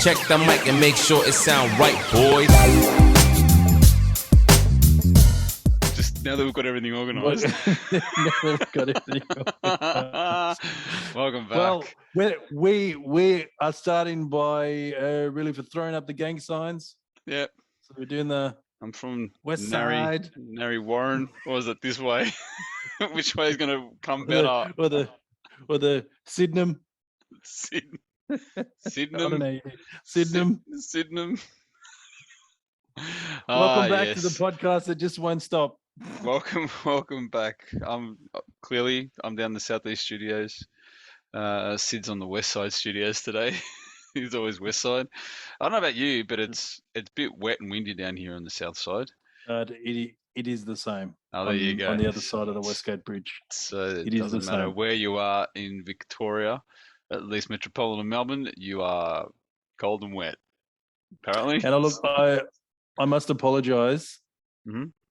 Check the mic and make sure it sound right, boys. Just now that we've got everything organised. Welcome back. Well, we are starting by really for throwing up the gang signs. Yep. So we're doing the I'm from West Nari Side. Warren. Or is it this way? Which way is going to come better? Or the Sydenham. Sydenham. I don't know. Sydenham. Sydenham. Welcome back to the podcast that just won't stop. Welcome back. Clearly I'm down the Southeast Studios. Sid's on the West Side Studios today. He's always West Side. I don't know about you, but it's a bit wet and windy down here on the South Side. It is the same. Oh, there you go. On the other side of the Westgate Bridge. So it is doesn't the matter same. where you are in Victoria, at least metropolitan Melbourne, you are cold and wet, apparently. And I must apologise.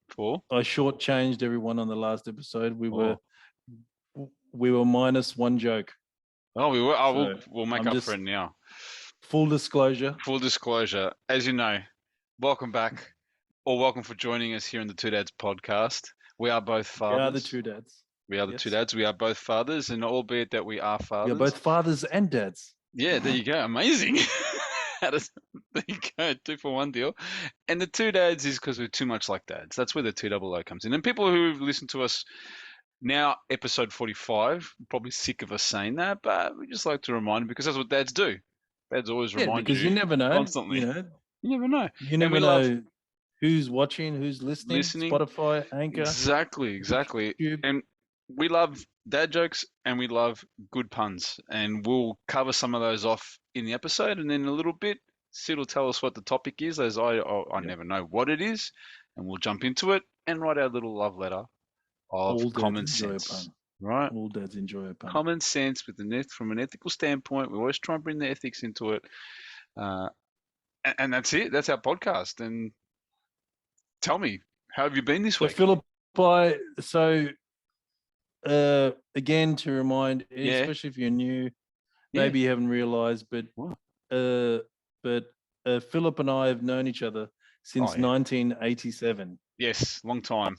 For? I shortchanged everyone on the last episode. We were minus one joke. Oh, we were. Oh, we'll make up for it now. Full disclosure. As you know, welcome back, or welcome for joining us here in the Two Dads podcast. We are both fathers. We are the two dads. We are the two dads. We are both fathers, and albeit that we are fathers, we are both fathers and dads. Yeah, there you go. Amazing. There you go. 2-for-1 deal. And the two dads is because we're too much like dads. That's where the 200 comes in. And people who've listened to us now, episode 45, probably sick of us saying that, but we just like to remind them because that's what dads do. Dads always remind you. Because you never know. Constantly. You never know. You never know who's watching, who's listening. Spotify, Anchor. Exactly. YouTube. And we love dad jokes and we love good puns. And we'll cover some of those off in the episode. And then in a little bit, Sid will tell us what the topic is, as I never know what it is. And we'll jump into it and write our little love letter of All common dads enjoy sense. a pun. Right? All dads enjoy a pun. Common sense from an ethical standpoint. We always try and bring the ethics into it. And that's it. That's our podcast. And tell me, how have you been this week? Philippi, again, to remind, especially if you're new, maybe you haven't realised, but Philip and I have known each other since 1987. Yes, long time.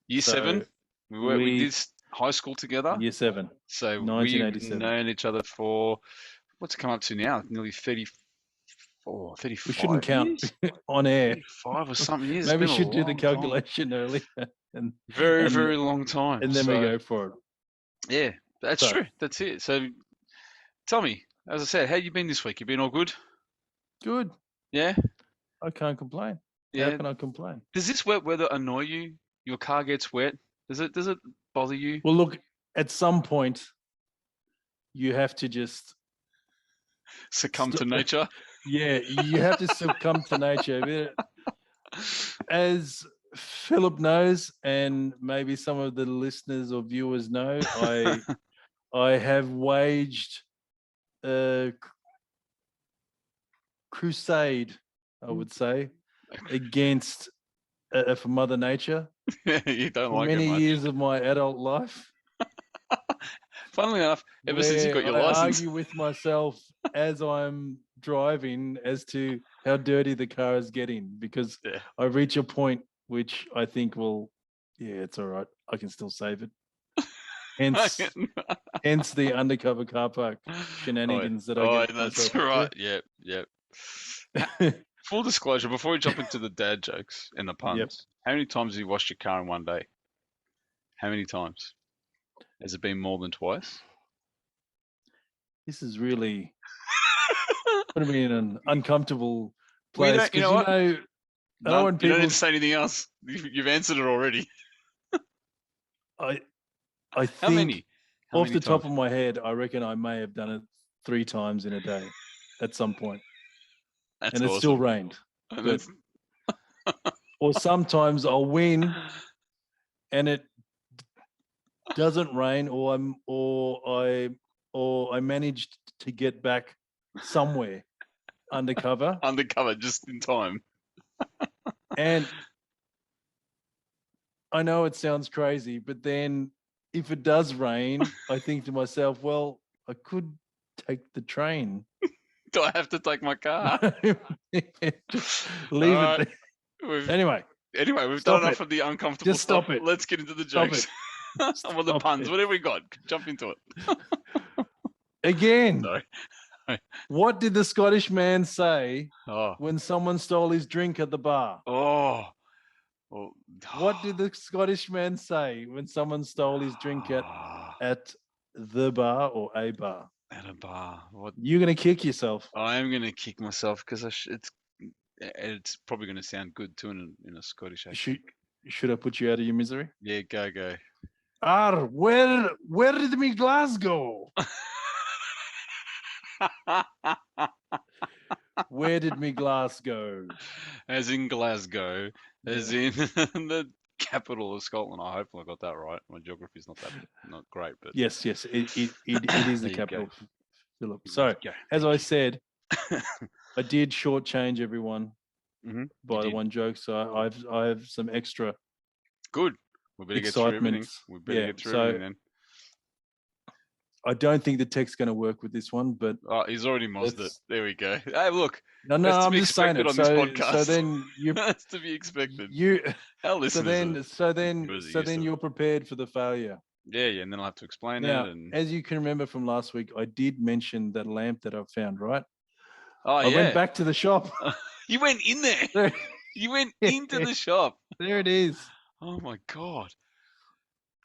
Year 7. We did high school together. Year 7. So 1987. We've known each other for, what's it come up to now? Nearly 34, 35 We shouldn't years? count on air. 35 or something years. Maybe we should do the calculation earlier. Very long time. And then we go for it. Yeah, that's true. That's it. So tell me, as I said, how you been this week? You been all good? Good. Yeah? I can't complain. Yeah. How can I complain? Does this wet weather annoy you? Your car gets wet. Does it bother you? Well, look, at some point, you have to just succumb to nature. Yeah, you have to succumb to nature. As Philip knows, and maybe some of the listeners or viewers know, I have waged a crusade, I would say, against for Mother Nature. You don't for like many it much. years of my adult life. Funnily enough, ever since you got your license, I argue with myself as I'm driving as to how dirty the car is getting, because I reach a point which I think it's all right. I can still save it. Hence the undercover car park shenanigans that I get. That's right. Yep. Full disclosure, before we jump into the dad jokes and the puns, how many times have you washed your car in one day? How many times? Has it been more than twice? This is really putting me in an uncomfortable place. Well, you know what? I don't want people... You don't need to say anything else. You've answered it already. I think how many? Off the top of my head, I reckon I may have done it 3 times in a day at some point. That's and it awesome. still rained. Or sometimes I'll win and it doesn't rain, or I managed to get back somewhere undercover. Undercover, just in time. And I know it sounds crazy, but then if it does rain, I think to myself, well, I could take the train Do I have to take my car? Just leave All right. it there. Anyway, Anyway, we've stop done enough it. of the uncomfortable Just stop stuff. it. Let's get into the Stop jokes. it. Well, the Stop puns. it. Whatever we got, jump into it. Again, Sorry. what did the Scottish man say Oh. when someone stole his drink at the bar? Oh. Well, What did the Scottish man say when someone stole his drink at the bar or a bar? At a bar? What? You're gonna kick yourself. I am gonna kick myself because it's probably gonna sound good too in a Scottish accent. Should I put you out of your misery? Yeah, go. Where did me glass go? Where did me glass go? As in Glasgow, as in the capital of Scotland. I hope I got that right. My geography's not great, but Yes, it is the There you capital, go. Philip. So, Go. as I said, I did shortchange everyone Mhm, by you the did. one joke, so I have some extra Good. We better get through everything. excitement. We better Yeah, get through so everything then. I don't think the tech's going to work with this one, but Oh, he's already mozzed it. let's- There we go. Hey, look. no, That's to I'm be just saying expected it. on this So podcast. then That's to be expected. you Our so listeners then used to it. you're prepared for the failure. Yeah, and then I'll have to explain Now, it. And as you can remember from last week, I did mention that lamp that I found, right? oh, I went back to the shop. You went in there. There, You went into the shop. there it is. Oh my god.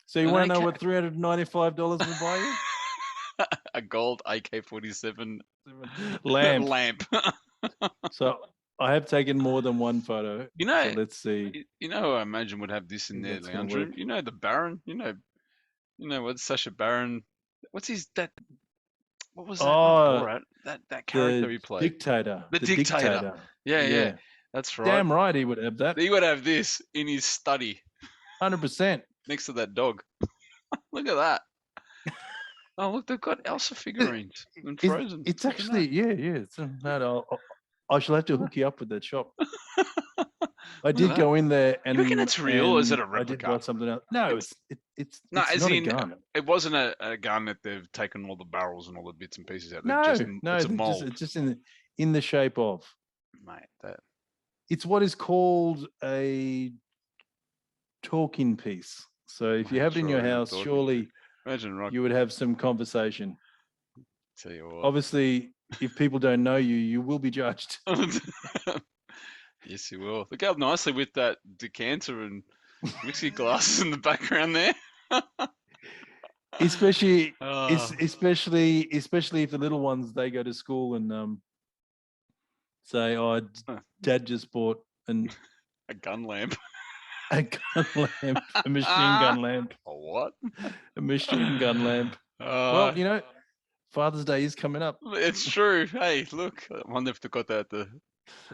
So you An want to know AK what $395 will buy you? A gold AK-47 Lamp. lamp. So I have taken more than one photo. You know, so let's see. you know who I imagine would have this in Think their that's gonna lounge room? work. You know the Baron? You know what's Sacha Baron? What's what was that Oh, Borat? That character the he played. dictator. The dictator. Yeah. That's right. Damn right he would have that. He would have this in his study 100%. next to that dog. Look at that. Oh, look, they've got Elsa figurines and Frozen. It's Look at actually, yeah. It's I shall have to hook you up with that shop. I did that. go in there and You reckon it's real or is it a and I did replica? buy something else. No, it's No, it's as not in, a gun. it wasn't a gun that they've taken all the barrels and all the bits and pieces out. No, It's a it's mold. just in the shape of. Mate, that It's what is called a talking piece. So if you have it in your house, surely Imagine, right? you would have some conversation. Tell you what. Obviously, if people don't know you, you will be judged. Yes, you will. Look how nicely with that decanter and whiskey glasses in the background there. Especially Oh, especially if the little ones, they go to school and say, "Oh, Dad just bought a gun lamp. a gun lamp, a machine gun lamp, A what? a machine gun lamp." Well, you know, Father's Day is coming up. It's true. Hey, look. I wonder if they got that at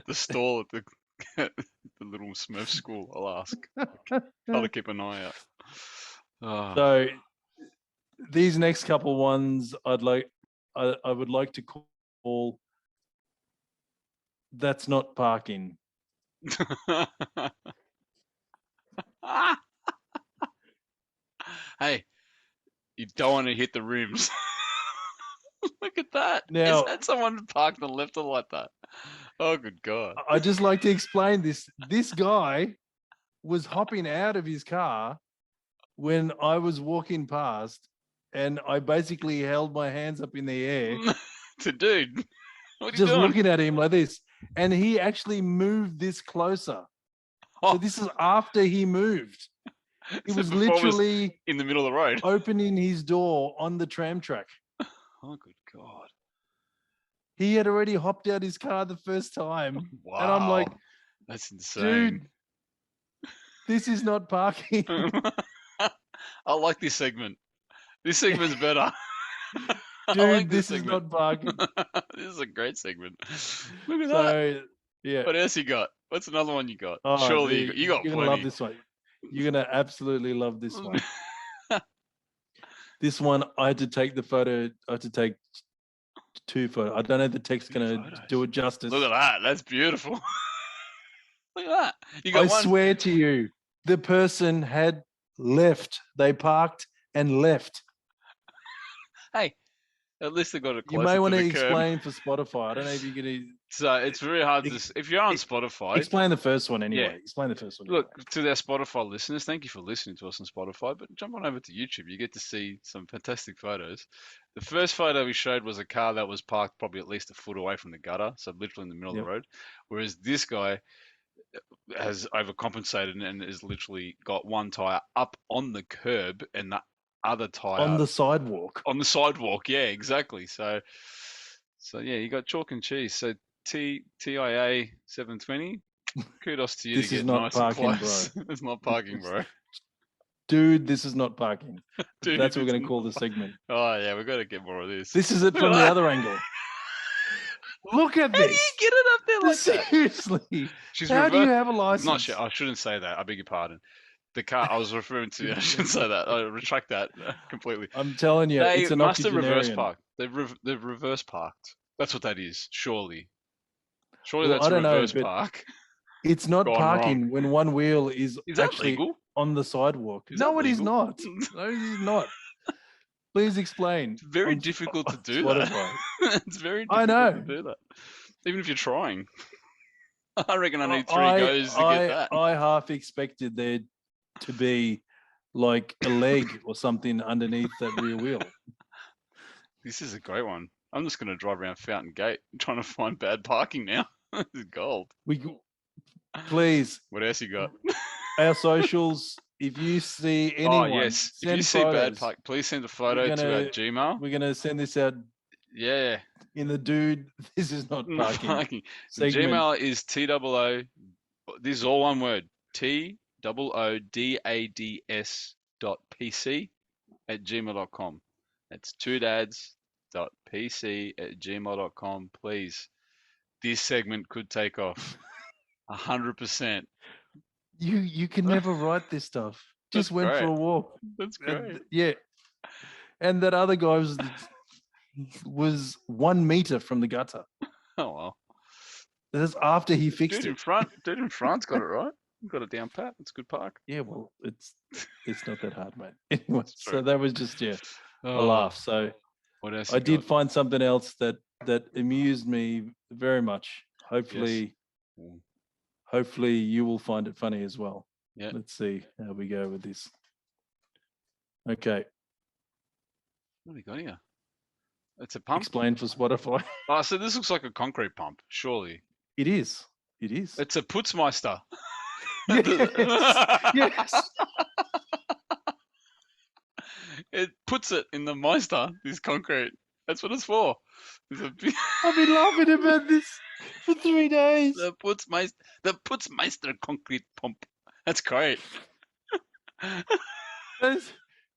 the stall at the the little Smurf school. I'll ask. I'll keep an eye out. Oh. So these next couple ones, I would like to call "That's Not Parking." Hey, you don't want to hit the rims. Look at that. Now- Is that someone parked on the left or like that? Oh, good God. I just like to explain this. This guy was hopping out of his car when I was walking past, and I basically held my hands up in the air, Dude, what are you just doing? looking at him like this. And he actually moved this closer. Oh, So this is after he moved. He so was before it was literally in the middle of the road. opening his door on the tram track. Oh, good God. He had already hopped out his car the first time. Wow. And I'm like, that's insane. dude, this is not parking. I like this segment. This segment's better. I Dude, like this is segment. not parking. This is a great segment. Look at that. So, yeah. What else you got? What's another one you got? Oh, Surely you got you're plenty. gonna love this one. You're gonna absolutely love this one. This one, I had to take the photo. I had to take two photos. I don't know if the tech's gonna do it justice. Look at that. That's beautiful. Look at that. You got I one. swear to you, the person had left. They parked and left. Hey, At least they got it You closer may to want to the curb. explain for Spotify. I don't know if you're going So it's very hard to. If you're on ex- Spotify, explain the first one anyway. Yeah. Explain the first one. look Anyway. to their Spotify listeners. Thank you for listening to us on Spotify. But jump on over to YouTube. You get to see some fantastic photos. The first photo we showed was a car that was parked probably at least a foot away from the gutter, so literally in the middle of Yep. the road. Whereas this guy has overcompensated and has literally got one tire up on the curb and the other tire On the sidewalk. on the sidewalk. Yeah, exactly. So yeah, you got chalk and cheese. So TIA 720. Kudos to you This to is get not nice parking, and close. It's not parking, bro. Dude, this is not parking. Dude, That's what we're it's going to not call the segment. Oh yeah, we've got to get more of this. This is it from the other angle. Look at How do you this. get it up there like that? Seriously. She's How do you reversed. have a license? Not sure. I shouldn't say that. I beg your pardon. The car I was referring to. I shouldn't say that. I retract that completely. I'm telling you, They it's an must have reverse octogenarian. parked. They've reverse parked. That's what that is. Surely Well, that's I a don't know, reverse but park. It's not Gone parking wrong. when one wheel is Is that actually legal? on the sidewalk. Is No, that it is legal? not. No, it is not. Please explain. It's very on difficult to on do Spotify. that. It's very I difficult know. to do that. Even if you're trying. I reckon I need 3 I- goes to get that. I half expected there to be like a leg or something underneath that rear wheel. This is a great one. I'm just going to drive around Fountain Gate trying to find bad parking now. This is gold. Please, What else you got? our socials. If you see anyone, Oh, yes. If send you see bad photos. park, please send a photo to our Gmail. We're gonna send this out Yeah. in the dude. This is not Not parking. parking. segment. Gmail is TOO. This is all one word. TOODADS.PC@gmail.com. That's twodads.pc@gmail.com. Please. This segment could take off 100%. You can never write this stuff. Just That's went for great. a walk. That's And great. yeah. And that other guy was 1 meter from the gutter. Oh well. That's after he fixed Dude it. in front got it right. Got it down pat. It's a good park. Yeah, well, it's not that hard, mate. Anyway, It's so true. that was just a Oh, laugh. So What else? I you did got? find something else that amused me very much. Hopefully, Mm. hopefully you will find it funny as well. Yeah. Let's see how we go with this. Okay, What have we got here? It's a pump. explain for Spotify. Oh, so this looks like a concrete pump. Surely. It is. It is. It's a Putzmeister. Yes. Yes. It puts it in the Meister. This concrete. That's what it's for. It's a I've been laughing about this for 3 days. the Putzmeister concrete pump. That's great.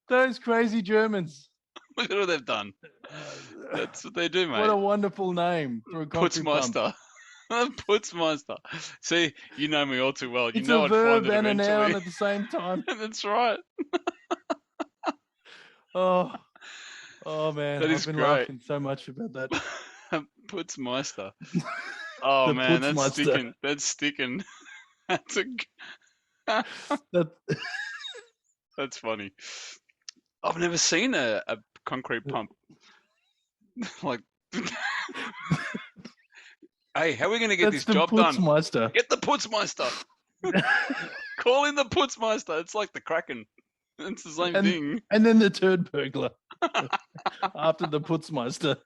Those crazy Germans. Look at what they've done. That's what they do, mate. What a wonderful name for a concrete pump. Putzmeister. Putzmeister. See, you know me all too well. You It's know a I'd verb find it and a noun eventually. at the same time. That's right. Oh man, That I've is been great. laughing so much about that. Putzmeister. Oh The man, that's Putzmeister. sticking. That's sticking. That's a. That, That's funny. I've never seen a concrete pump. Like, hey, how are we going to get that's this the job done? Putzmeister. Get the Putzmeister. Call in the Putzmeister. It's like the Kraken. It's the same thing. And then the turd burglar after the Putzmeister.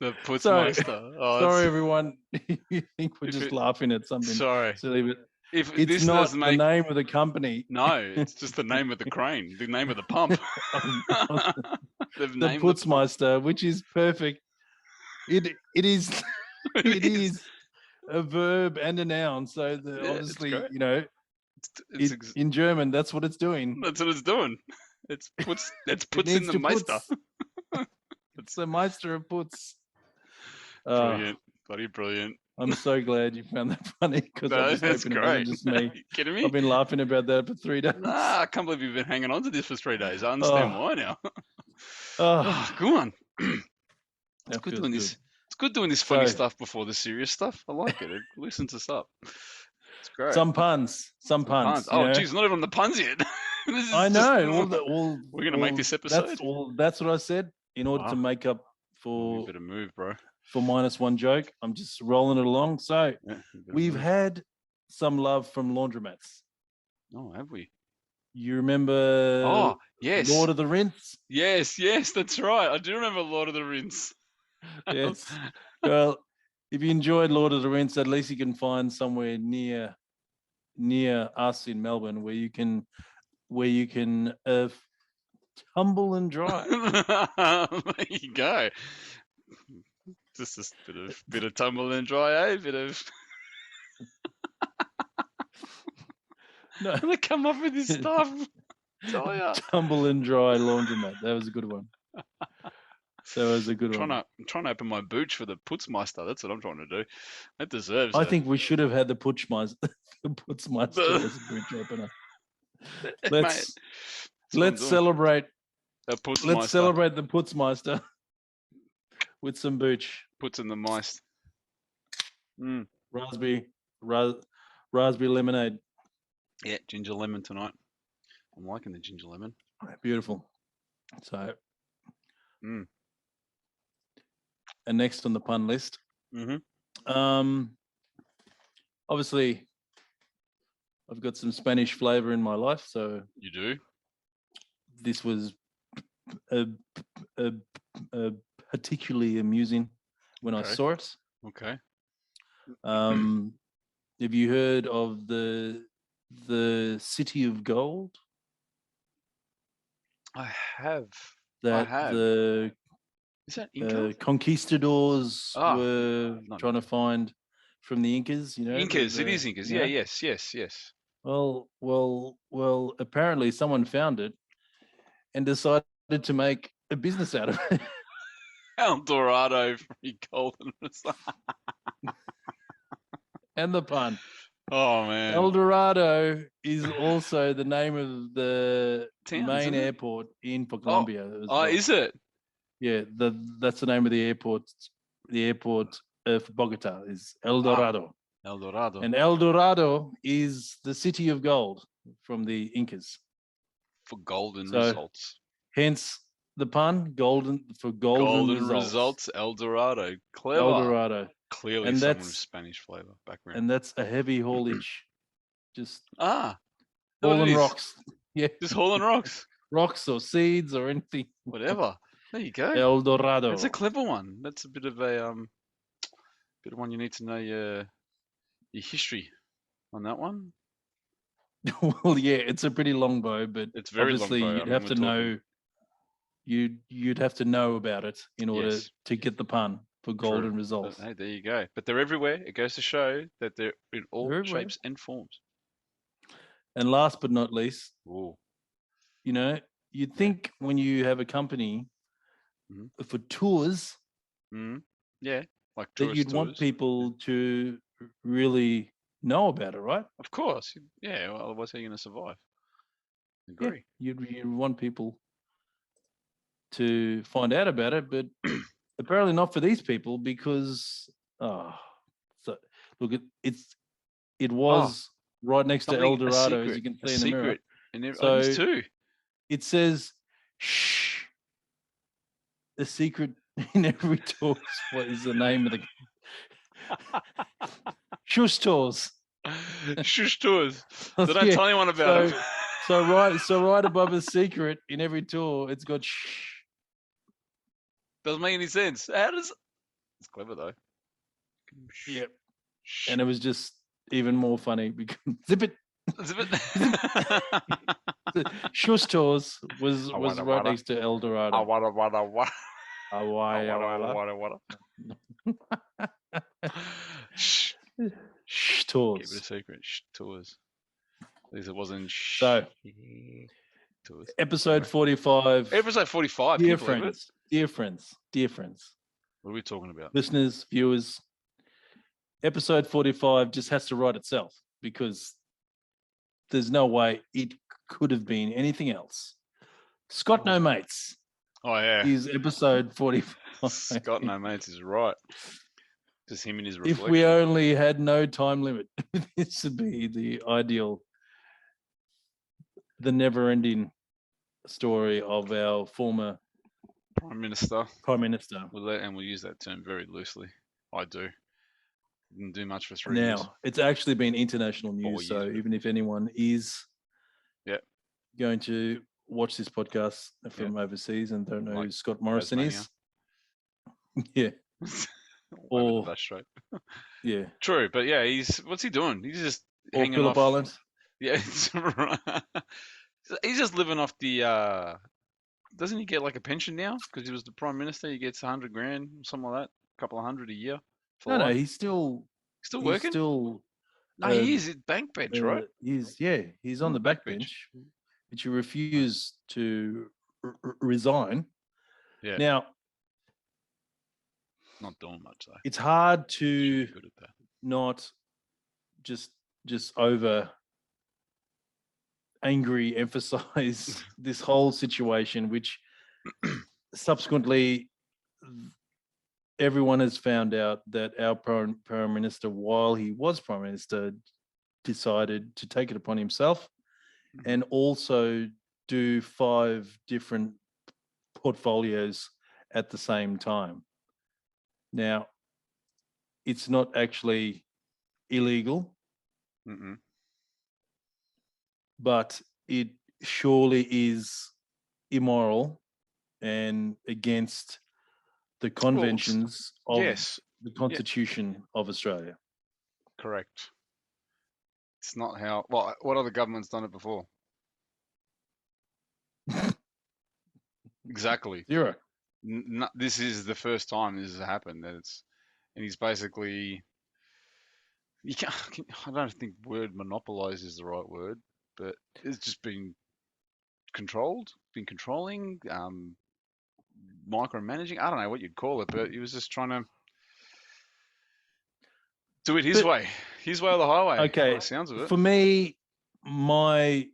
The Putzmeister. Oh, Sorry, that's- everyone. You think we're If just it- laughing at something Sorry. silly, but If it's this not doesn't the make name of the company. no, it's just the name of the crane, the name of the pump. They've The named the pump. Putzmeister, which is perfect. It is it is a verb and a noun. So Yeah, it's obviously, great. you know, It's in German, that's what it's doing. that's what it's doing. It's puts in needs the to Meister. putz. It's the Meister of Putz. Uh, Brilliant, bloody brilliant. I'm so glad you found that funny because No, I was that's hoping it great. wasn't just me. You kidding me? I've been laughing about that for 3 days. Nah, I can't believe you've been hanging on to this for 3 days. I understand Oh. why now. Oh, Oh, go on. that It's good feels doing this. It's good doing this funny So- stuff before the serious stuff. I like it. It loosens us up. It's great. Some puns. Puns. you Oh, know. geez, not even on the puns yet. This is I just- know. We're gonna make this episode? That's what I said. In order Wow. to make up You for better move, bro. minus one joke. I'm just rolling it along. So Yeah, you better we've move. had some love from laundromats. Oh, have we? You remember Oh, yes. Lord of the Rinse? Yes, that's right. I do remember Lord of the Rings. Yes. Well, if you enjoyed Lord of the Rings, at least you can find somewhere near us in Melbourne where you can tumble and dry. There you go. Just a bit of tumble and dry, eh? Bit of. No, I'm gonna come up with this stuff. Tell ya. tumble and dry laundromat. That was a good one. That was a good one. I'm trying to open my booch for the Putzmeister. That's what I'm trying to do. That deserves. I think we should have had the Putzmeister, the Putzmeister as a bridge opener. Let's celebrate. Let's celebrate the Putzmeister with some booch. Puts in the mice. Raspberry lemonade. Yeah, ginger lemon tonight. I'm liking the ginger lemon. Beautiful. So, Mm. and next on the pun list, obviously, I've got some Spanish flavor in my life. So You do? this was particularly amusing when I saw it. Okay. Have you heard of the City of Gold? I have. That the Is that Inca? conquistadors were not trying to find from the Incas, you know. Incas, it is Incas. You know? Yeah, yes. Well, apparently someone found it and decided to make a business out of it. El Dorado free golden result. And the pun. Oh man. El Dorado is also the name of the Town, main isn't it? airport in Colombia. as Oh, well. is it? Yeah, that's the name of the airport. The airport of Bogota is El Dorado. El Dorado. And El Dorado is the city of gold from the Incas. For golden results. Hence the pun, golden results. El Dorado. Clever. El Dorado. Clearly And someone with Spanish flavor background. And that's a heavy haulage. Just hauling rocks. Yeah. Just hauling rocks. Rocks or seeds or anything. Whatever. There you go. El Dorado. That's a clever one. That's a bit of one you need to know your history on that one. Well, yeah, it's a pretty long bow, but it's very obviously long bow. you'd have to know. You'd have to know about it in order to get the pun for golden results. Hey, there you go. But they're everywhere. It goes to show that they're in all shapes and forms. And last but not least, you know, you'd think when you have a company for tours, like that you'd want people to really know about it, right? Of course. Yeah. Well, otherwise, how are you going to survive? I agree. Yeah, you'd want people to find out about it, but apparently not for these people because it was right next to El Dorado, as you can see in the mirror. So too. It says, "Shh." The secret in every tour. What is the name of the Shush Tours? Shush Tours. Did I tell anyone about it? So right above the secret in every tour, it's got shh. Doesn't make any sense. How does? It's clever though. Yep. And it was just even more funny because zip it. Shush Tours was right next to El Dorado. Shh Tours. Keep it a secret. Shh Tours. At least it wasn't shh. So, tours. Episode 45. Episode 45. Dear friends. What are we talking about? Listeners, viewers. Episode 45 just has to write itself because there's no way it could have been anything else. Scott No Mates. Oh, yeah. Is episode 45. Scott No Mates is right. Just him and his reflection. If we only had no time limit, this would be the ideal, the never-ending story of our former Prime Minister. Prime Minister. We'll use that term very loosely. I do. Didn't do much for 3 years. Now, it's actually been international 4 news, so years, but- even if anyone is Yeah. going to watch this podcast from overseas and don't know who Like Scott Morrison is, yeah, Over or the Strait. yeah, True, but yeah, what's he doing? He's just or hanging Phillip off. Island. Yeah, he's just living off the. Doesn't he get like a pension now? Because he was the prime minister, he gets 100 grand, something like that, a couple of hundred a year. For No, life. he's still working. Still, No, he is at bank bench, right? He's on the back bench, but he refused to resign. Yeah. Now, Not doing much though. it's hard Should to be good at that. not just over angry emphasize this whole situation, which subsequently everyone has found out that our prime minister, while he was prime minister, decided to take it upon himself and also do 5 different portfolios at the same time. Now, it's not actually illegal, but it surely is immoral and against the conventions of yes, the Constitution of Australia. correct. It's not how. Well, what other government's done it before? Exactly. 0. This is the first time this has happened. And he's basically. You can't. I don't think word monopolize is the right word, but it's just been controlled, been controlling, micromanaging. I don't know what you'd call it, but he was just trying to do it his way or the highway. Okay, by the sounds of it. For me, my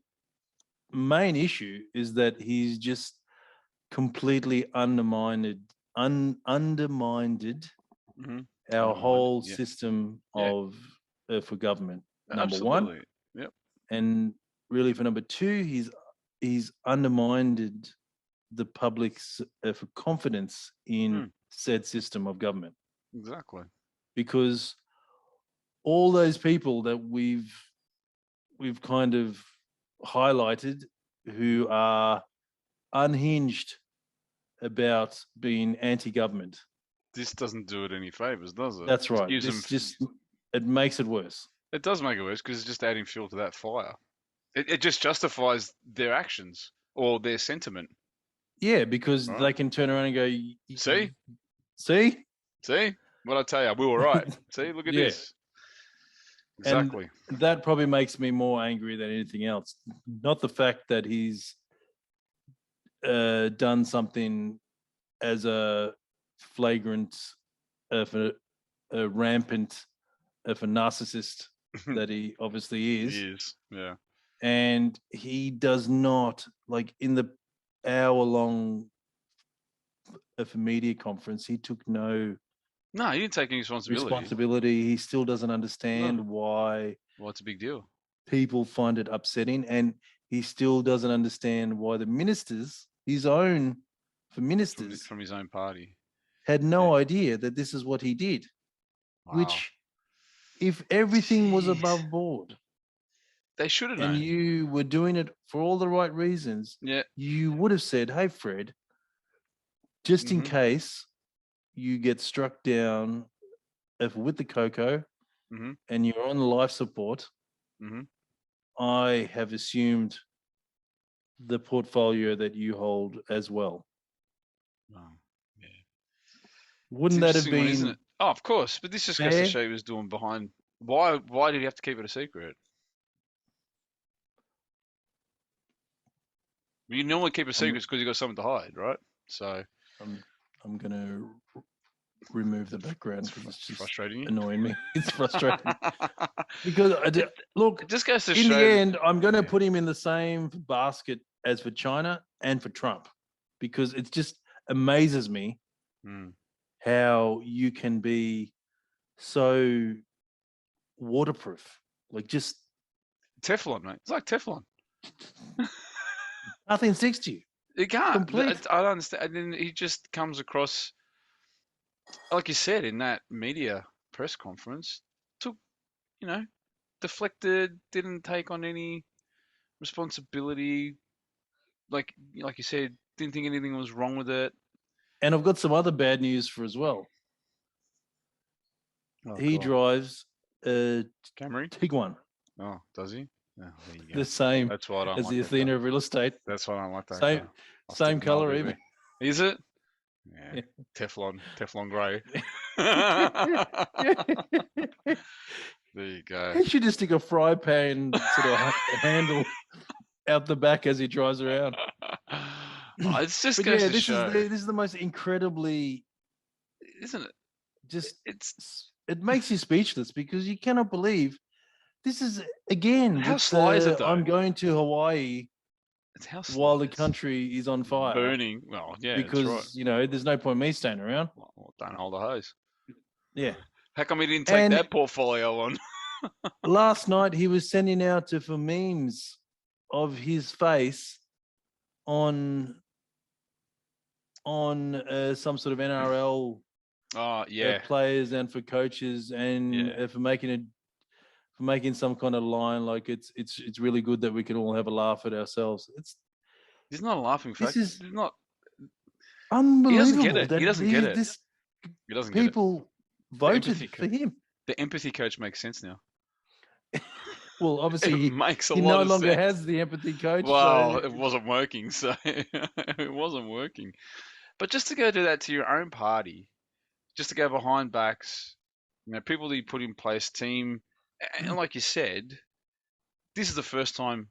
main issue is that he's just completely undermined our whole system of for government. Number Absolutely. 1, yep. And really for number 2, he's undermined the public's for confidence in said system of government. Exactly. Because all those people that we've kind of highlighted who are unhinged about being anti-government. This doesn't do it any favors, does it? That's right. It makes it worse. It does make it worse because it's just adding fuel to that fire. It just justifies their actions or their sentiment. Yeah, because they can turn around and go, see? What I tell you, we were right. See, look at this. Exactly. And that probably makes me more angry than anything else. Not the fact that he's done something as a flagrant, a rampant, a narcissist that he obviously is. He is, yeah. And he does not, like in the hour-long of a media conference, he took no he didn't take any responsibility. He still doesn't understand why. Well, it's a big deal. People find it upsetting, and he still doesn't understand why the ministers, from his own party, had no idea that this is what he did. Wow. Which, if everything was above board, they should have known. And you were doing it for all the right reasons. Yeah, you would have said, "Hey, Fred, just in case you get struck down with the cocoa and you're on life support, I have assumed the portfolio that you hold as well." Oh, yeah. Wouldn't that have been? Isn't it? Oh, of course. But this just goes to show he was doing behind. Why did he have to keep it a secret? You normally keep a secret because you got something to hide, right? So I'm gonna remove the background because it's just frustrating. Annoying me. It's frustrating because look. It just goes to in the end, I'm going to put him in the same basket as for China and for Trump, because it just amazes me how you can be so waterproof, like just Teflon, mate. It's like Teflon. Nothing sticks to you. He can't. Complete. I don't understand. And then he just comes across, like you said in that media press conference, took, you know, deflected, didn't take on any responsibility. Like you said, didn't think anything was wrong with it. And I've got some other bad news for as well. Oh, He God. drives a Camry? Tiguan, Oh, does he? Oh, there you go. the same That's why I don't as like the that car. Athena of real estate. That's why I don't like that Same, car. I'll stick same with my color LBV. even. Is it? Yeah. Yeah. Teflon grey. There you go. He should just stick a fry pan sort of handle out the back as he drives around. Oh, it's just But goes yeah, to show, this is the most incredibly isn't it? just It's it makes you speechless because you cannot believe this is again how with sly is it the though? I'm going to Hawaii It's how while sly the it's country is on fire burning. Well, yeah, that's right. because there's no point me staying around. Well, don't hold the hose. Yeah. How come he didn't take And that portfolio on? last night he was sending out for memes of his face on some sort of NRL Oh yeah, players and for coaches and yeah. for making some kind of line like it's really good that we can all have a laugh at ourselves. He's not a laughing This factor. is He's not. He doesn't get unbelievable it. He that doesn't get it. this He doesn't get it. people The empathy, voted for him. the empathy coach makes sense now. Well, It obviously makes a he lot no of longer sense. has the empathy coach. Well, So it wasn't working, so it wasn't working. But just to go do that to your own party, just to go behind backs, people that you put in place, team, and like you said, this is the first time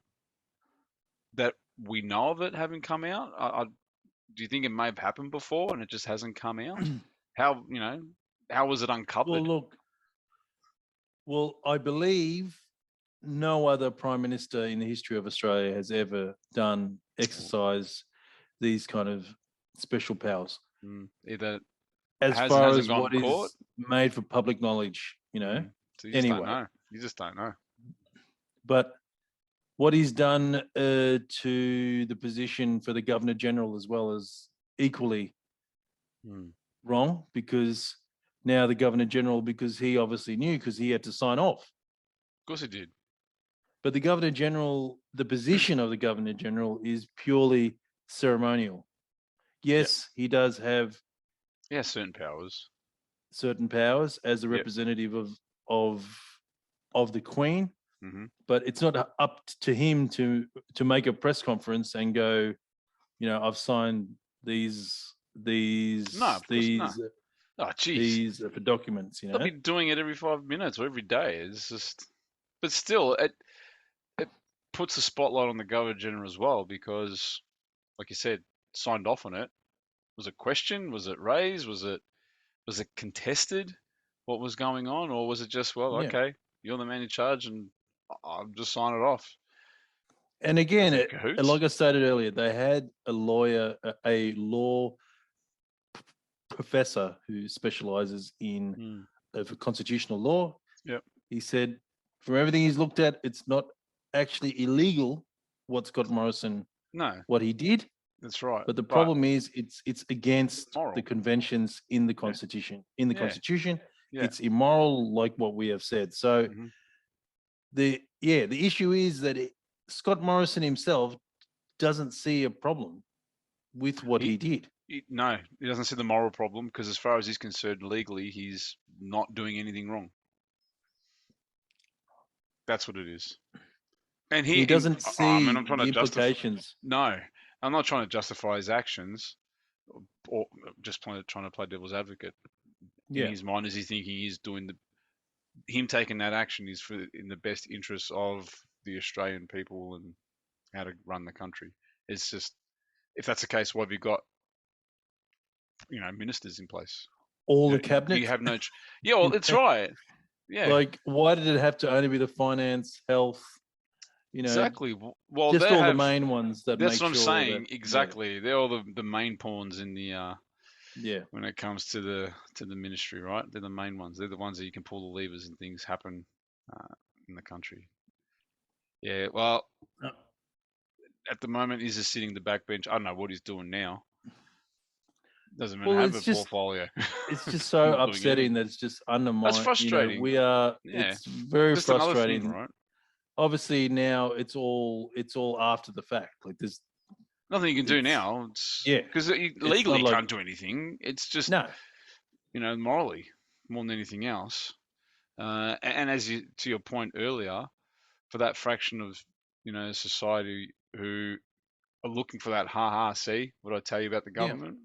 that we know of it having come out. Do you think it may have happened before and it just hasn't come out? How how was it well, uncovered? look, I believe no other prime minister in the history of Australia has ever exercise these kind of special powers. Either As far hasn't as gone what caught. is made for public knowledge, So you just don't anyway. know. You just don't know. But what he's done to the position for the Governor General as well is equally wrong because now the Governor General, because he obviously knew because he had to sign off. Of course he did. But the Governor General, the position of the Governor General is purely ceremonial. Yes, he does have certain powers. certain powers as a representative of the Queen, but it's not up to him to make a press conference and go, I've signed these No, of course not. Oh, geez. these for documents. They'll be doing it every 5 minutes or every day. It's just, but still, it puts a spotlight on the Governor General as well because, like you said, signed off on it. Was it questioned? Was it raised? Was it contested? What was going on, or was it just okay, you're the man in charge, and I'll just sign it off? And again, cahoots? like I stated earlier, they had a lawyer, a law professor who specializes in constitutional law. Yep. He said, from everything he's looked at, it's not actually illegal what Scott Morrison, what he did. That's right. But the problem is it's against the conventions in the Constitution. In the Constitution, it's immoral, like what we have said. So the issue is that Scott Morrison himself doesn't see a problem with what he did. No, he doesn't see the moral problem because, as far as he's concerned, legally, he's not doing anything wrong. That's what it is. And he doesn't see I'm trying the to implications. No, I'm not trying to justify his actions, or just trying to play devil's advocate. In his mind, is he thinking he's doing him taking that action is in the best interests of the Australian people and how to run the country? It's just, if that's the case, why have you got ministers in place? All the cabinet. You have no. Yeah, well, it's right. Yeah. Like, why did it have to only be the finance, health? Exactly. Well, just all the main ones that. That's make what I'm sure saying. That, exactly. They're all the main pawns in the. Yeah. When it comes to the ministry, right? They're the main ones. They're the ones that you can pull the levers and things happen in the country. Yeah. Well, at the moment he's just sitting the backbench. I don't know what he's doing now. Doesn't even Well, have a it's just portfolio. it's just so Not doing upsetting anything. that it's just undermined. frustrating. We are. Yeah. It's very Just another thing, frustrating. right? Obviously, now it's all after the fact. Like there's Nothing you can do it's- now. It's yeah, because it's legally not you like can't do anything. It's just no. morally more than anything else. And as you to your point earlier, for that fraction of society who are looking for that see what I tell you about the Yeah, government,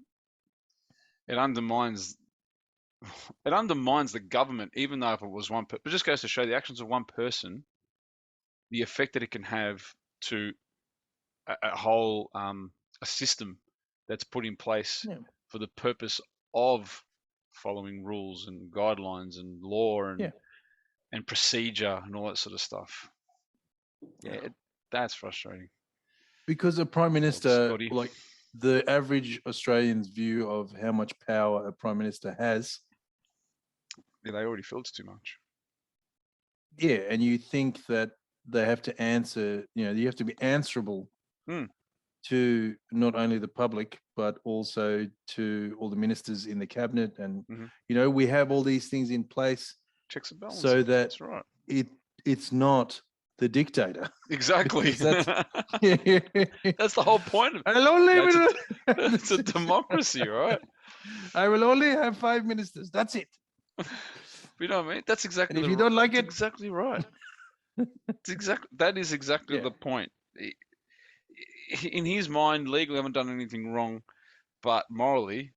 it undermines it undermines the government, even though if it was one it just goes to show the actions of one person, the effect that it can have to a whole a system that's put in place yeah, for the purpose of following rules and guidelines and law yeah. and procedure and all that sort of stuff. Yeah, that's frustrating. Because a prime Old minister, Scotty. like the average Australian's view of how much power a prime minister has, Yeah, they already feel it's too much. yeah, and you think that they have to answer, you have to be answerable to not only the public but also to all the ministers in the cabinet, and we have all these things in place Checks and balances. so that That's right. it's not the dictator. Exactly. That's That's the whole point of it's a democracy, right? I will only have 5 ministers. That's it. You know what I mean? That's exactly. And if you don't like it, exactly right. That is exactly the point. In his mind, legally, I haven't done anything wrong, but morally,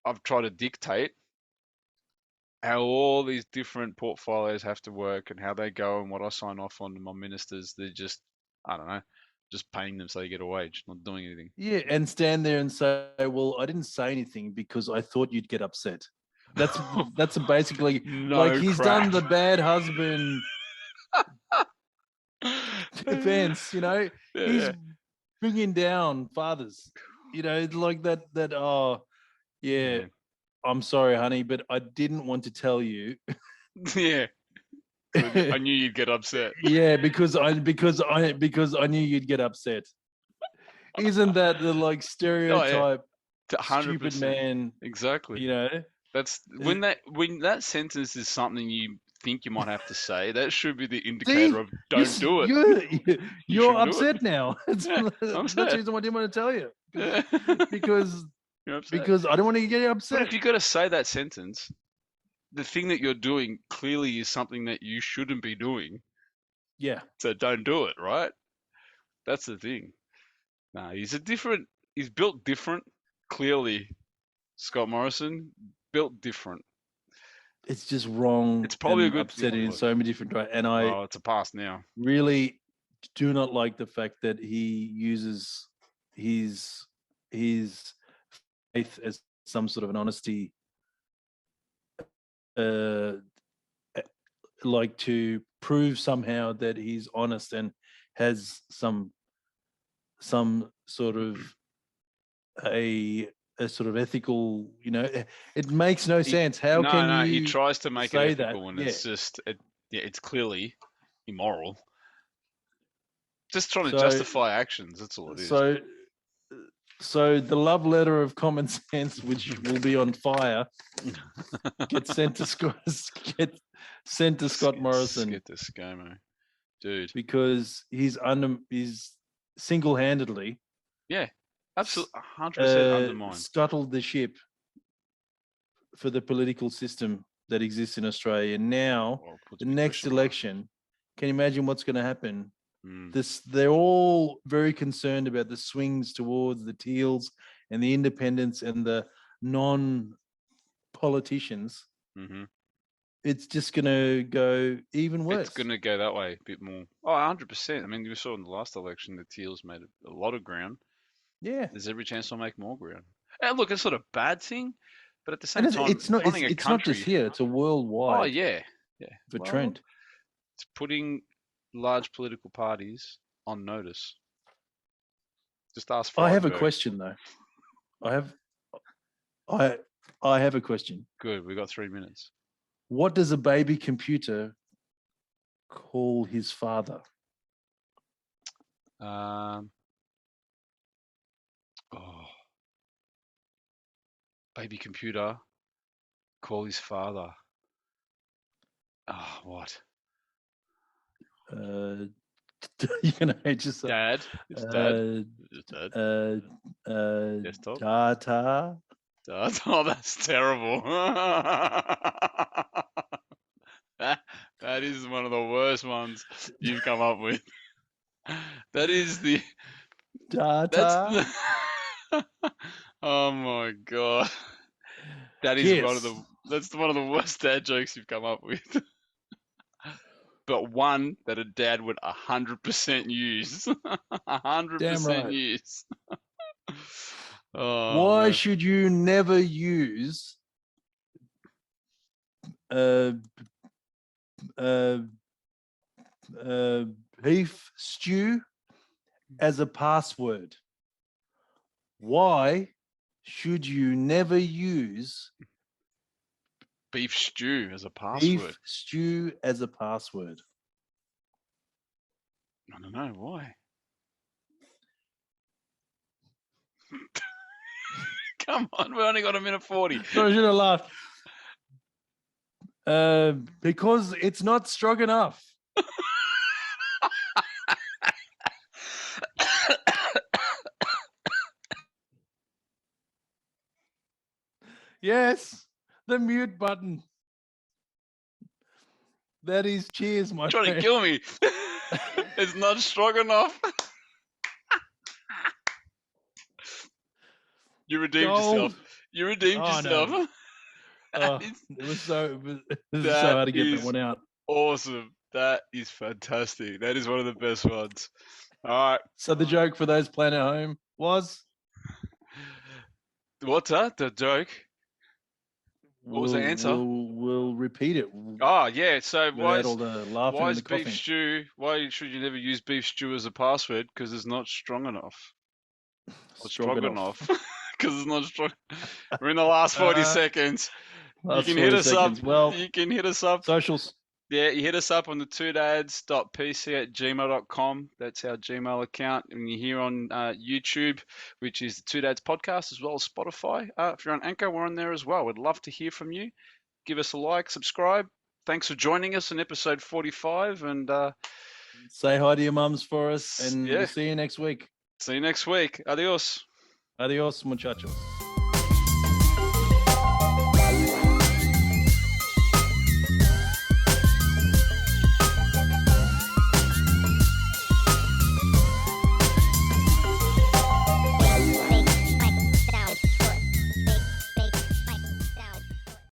I've tried to dictate how all these different portfolios have to work and how they go and what I sign off on to my ministers. They're just, I don't know, just paying them so they get a wage, not doing anything. Yeah, and stand there and say, "Well, I didn't say anything because I thought you'd get upset." That's basically like he's done the bad husband defense. He's bringing down fathers. Like that. Oh, yeah. I'm sorry, honey, but I didn't want to tell you. Yeah. I knew you'd get upset. Yeah, because I knew you'd get upset. Isn't that the stereotype? 100%. Stupid man. Exactly. That's when that sentence is something you think you might have to say. That should be the indicator of don't do it. You're upset now. That's I'm the upset. reason why I didn't want to tell you. Because You're upset. because I don't want to get upset. But if you got to say that sentence, the thing that you're doing clearly is something that you shouldn't be doing. Yeah. So don't do it, right? That's the thing. No, he's built different. Clearly, Scott Morrison built different. It's just wrong. It's probably and a good upsetting in so many different ways. And it's a past now. Really do not like the fact that he uses his faith as some sort of an honesty, like to prove somehow that he's honest and has some sort of a sort of ethical, it makes no sense. How can you he tries to make it say ethical that? and it's just it's clearly immoral. Just trying to justify actions, that's all it is. So the love letter of common sense, which will be on fire, gets sent to Scott Morrison. Get this ScoMo, dude, because he's single-handedly, absolutely 100% undermined, scuttled the ship for the political system that exists in Australia. Now, the next election, can you imagine what's going to happen? They're all very concerned about the swings towards the Teals and the independents and the non-politicians. It's just going to go even worse. It's going to go that way a bit more. 100%. I mean, you saw in the last election, the Teals made a lot of ground. Yeah. There's every chance they'll make more ground. And look, it's not a bad thing, but at the same time, it's not just here. It's a worldwide. Oh, yeah. For trend. It's putting large political parties on notice. Just ask for. I have a question though. I have a question. Good. We got 3 minutes. What does a baby computer call his father? baby computer, call his father. Oh, what? You're gonna hate yourself. Dad. It's dad. Uh, It's dad. Desktop. Data. Dad. Oh, that's terrible. That is one of the worst ones you've come up with. That is the. That's Data. the. Oh my god. That is one of Kiss. the. That's one of the worst dad jokes you've come up with. But one that a dad would 100% use. 100% Damn right. use. Oh, Why man. should you never use uh, uh, beef stew as a password? Why should you never use Beef stew as a password? beef stew as a password? I don't know why. Come on, we only got a minute 40. So I should have laughed. Because it's not strong enough. Yes, the mute button. That is cheers, my Trying to friend. kill me. It's not strong enough. You redeemed yourself. Gold. You redeemed Oh, no. yourself. Oh, That is it was so hard to get that one out. awesome. That is fantastic. That is one of the best ones. All right. So the joke for those playing at home was? What's that? The joke? What was the answer? We'll repeat it. Oh, yeah. So Without all the laughing why and is the beef coughing. stew? Why should you never use beef stew as a password? Because it's not strong enough. Or strong enough. Because it's not strong. We're in the last 40 seconds. You can hit us up. Well, you can hit us up. Socials. Yeah, you hit us up on the twodads.pc@gmail.com. That's our Gmail account. And you're here on YouTube, which is the Two Dads Podcast, as well as Spotify. If you're on Anchor, we're on there as well. We'd love to hear from you. Give us a like, subscribe. Thanks for joining us in episode 45. And Say hi to your mums for us, and yeah. we'll see you next week. See you next week. Adios. Adios, muchachos.